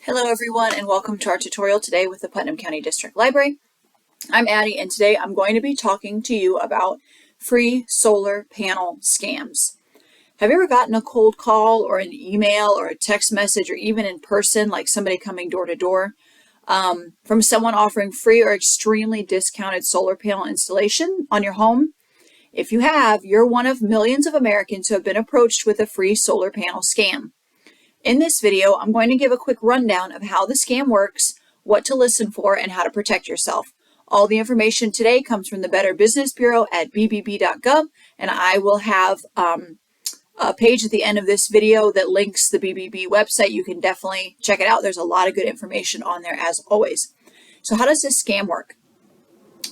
Hello everyone and welcome to our tutorial today with the Putnam County District Library. I'm Addie and today I'm going to be talking to you about free solar panel scams. Have you ever gotten a cold call or an email or a text message or even in person, like somebody coming door to door, from someone offering free or extremely discounted solar panel installation on your home? If you have, you're one of millions of Americans who have been approached with a free solar panel scam. In this video, I'm going to give a quick rundown of how the scam works, what to listen for, and how to protect yourself. All the information today comes from the Better Business Bureau at bbb.gov, and I will have a page at the end of this video that links the BBB website. You can definitely check it out. There's a lot of good information on there as always. So how does this scam work?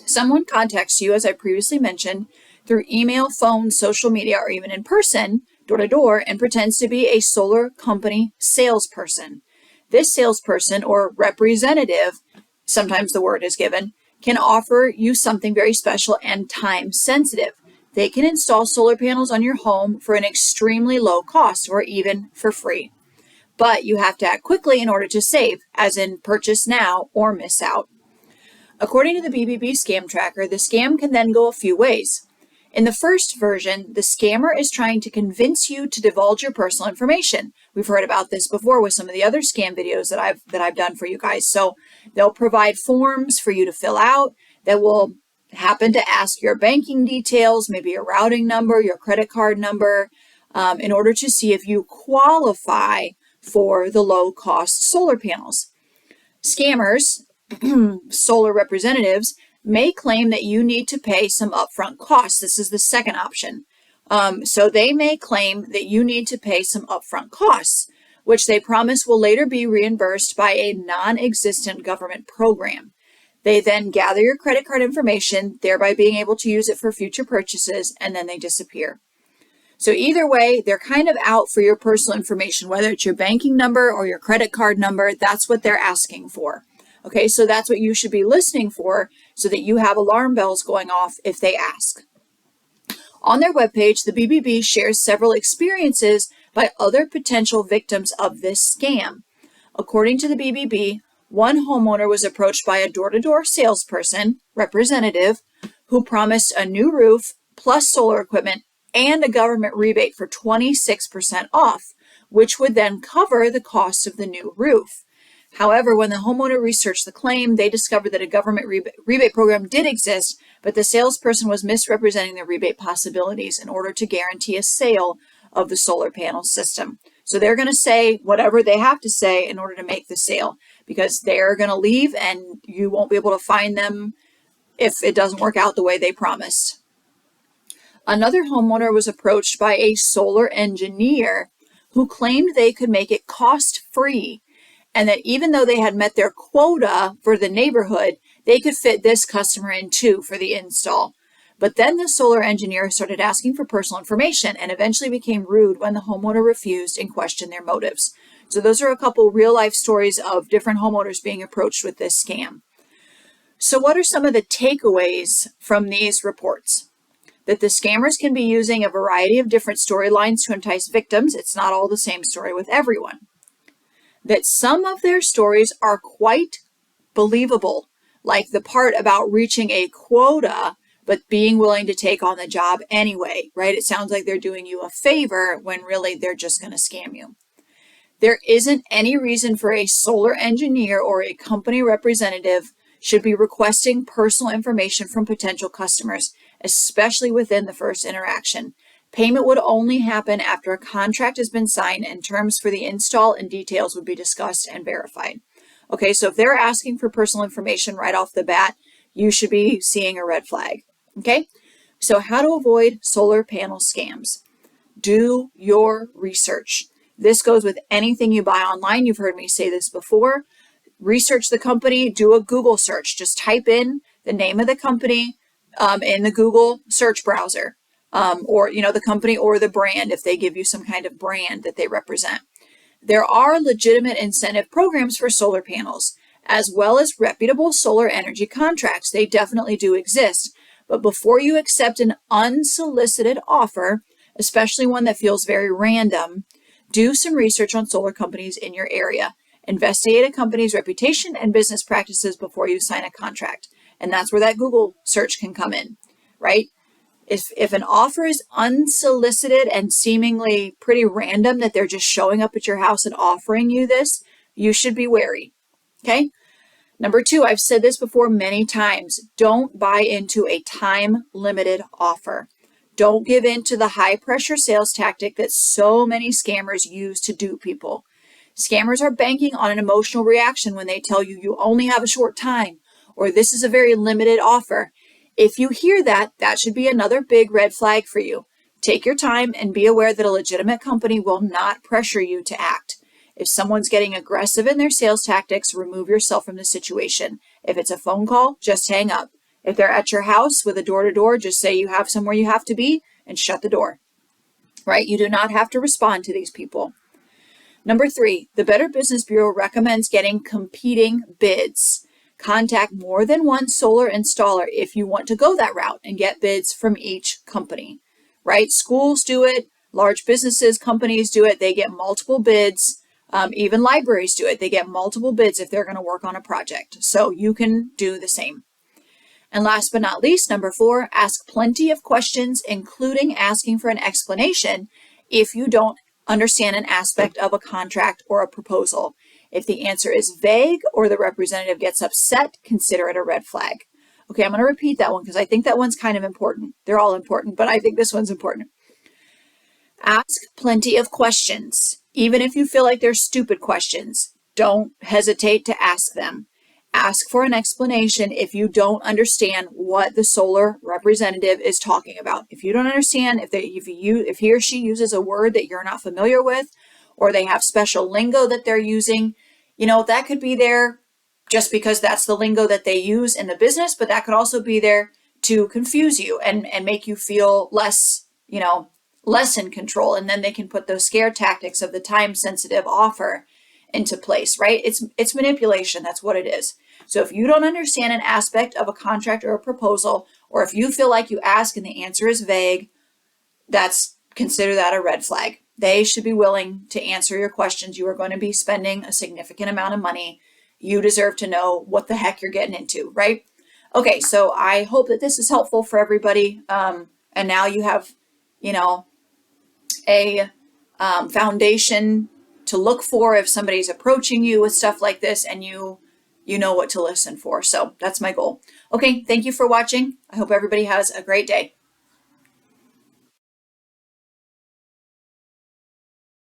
Someone contacts you, as I previously mentioned, through email, phone, social media, or even in person, door to door, and pretends to be a solar company salesperson. This salesperson or representative, sometimes the word is given, can offer you something very special and time sensitive. They can install solar panels on your home for an extremely low cost or even for free. But you have to act quickly in order to save, as in purchase now or miss out. According to the BBB Scam Tracker, the scam can then go a few ways. In the first version, the scammer is trying to convince you to divulge your personal information. We've heard about this before with some of the other scam videos that I've done for you guys. So they'll provide forms for you to fill out that will happen to ask your banking details, maybe your routing number, your credit card number, in order to see if you qualify for the low-cost solar panels. Scammers, solar representatives, may claim that you need to pay some upfront costs. This is the second option. So they may claim that you need to pay some upfront costs, which they promise will later be reimbursed by a non-existent government program. They then gather your credit card information, thereby being able to use it for future purchases, and then they disappear. So either way, they're kind of out for your personal information, whether it's your banking number or your credit card number. That's what they're asking for. Okay, so that's what you should be listening for so that you have alarm bells going off if they ask. On their webpage, the BBB shares several experiences by other potential victims of this scam. According to the BBB, one homeowner was approached by a door-to-door salesperson, representative, who promised a new roof plus solar equipment and a government rebate for 26% off, which would then cover the cost of the new roof. However, when the homeowner researched the claim, they discovered that a government rebate program did exist, but the salesperson was misrepresenting the rebate possibilities in order to guarantee a sale of the solar panel system. So they're going to say whatever they have to say in order to make the sale, because they're going to leave and you won't be able to find them if it doesn't work out the way they promised. Another homeowner was approached by a solar engineer who claimed they could make it cost-free, and that even though they had met their quota for the neighborhood, they could fit this customer in too for the install. But then the solar engineer started asking for personal information and eventually became rude when the homeowner refused and questioned their motives. So those are a couple real-life stories of different homeowners being approached with this scam. So what are some of the takeaways from these reports? That the scammers can be using a variety of different storylines to entice victims. It's not all the same story with everyone. That some of their stories are quite believable, like the part about reaching a quota but being willing to take on the job anyway, right? It sounds like they're doing you a favor when really they're just going to scam you. There isn't any reason for a solar engineer or a company representative should be requesting personal information from potential customers, especially within the first interaction. Payment would only happen after a contract has been signed and terms for the install and details would be discussed and verified. Okay, so if they're asking for personal information right off the bat, you should be seeing a red flag. Okay, so how to avoid solar panel scams? Do your research. This goes with anything you buy online. You've heard me say this before. Research the company, do a Google search. Just type in the name of the company in the Google search browser. Or the company or the brand if they give you some kind of brand that they represent. There are legitimate incentive programs for solar panels, as well as reputable solar energy contracts. They definitely do exist. But before you accept an unsolicited offer, especially one that feels very random, do some research on solar companies in your area Investigate a company's reputation and business practices before you sign a contract. And that's where that Google search can come in, right? If an offer is unsolicited and seemingly pretty random, that they're just showing up at your house and offering you this, you should be wary, okay? Number 2, I've said this before many times, don't buy into a time-limited offer. Don't give in to the high-pressure sales tactic that so many scammers use to dupe people. Scammers are banking on an emotional reaction when they tell you you only have a short time, or this is a very limited offer. If you hear that, that should be another big red flag for you. Take your time and be aware that a legitimate company will not pressure you to act. If someone's getting aggressive in their sales tactics, remove yourself from the situation. If it's a phone call, just hang up. If they're at your house with a door-to-door, just say you have somewhere you have to be and shut the door, right? You do not have to respond to these people. Number 3, the Better Business Bureau recommends getting competing bids. Contact more than one solar installer if you want to go that route and get bids from each company, right? Schools do it, large businesses, companies do it. They get multiple bids. Even libraries do it. They get multiple bids if they're going to work on a project. So you can do the same. And last but not least, number 4, ask plenty of questions, including asking for an explanation if you don't understand an aspect of a contract or a proposal. If the answer is vague or the representative gets upset, consider it a red flag. Okay, I'm going to repeat that one because I think that one's kind of important. They're all important, but I think this one's important. Ask plenty of questions. Even if you feel like they're stupid questions, don't hesitate to ask them. Ask for an explanation if you don't understand what the solar representative is talking about. If you don't understand, if he or she uses a word that you're not familiar with, or they have special lingo that they're using, that could be there just because that's the lingo that they use in the business, but that could also be there to confuse you and make you feel less in control. And then they can put those scare tactics of the time-sensitive offer into place, right? It's manipulation. That's what it is. So if you don't understand an aspect of a contract or a proposal, or if you feel like you ask and the answer is vague, consider that a red flag. They should be willing to answer your questions. You are going to be spending a significant amount of money. You deserve to know what the heck you're getting into, right? Okay, so I hope that this is helpful for everybody. And now you have, a foundation to look for if somebody's approaching you with stuff like this, and you know what to listen for. So that's my goal. Okay, thank you for watching. I hope everybody has a great day.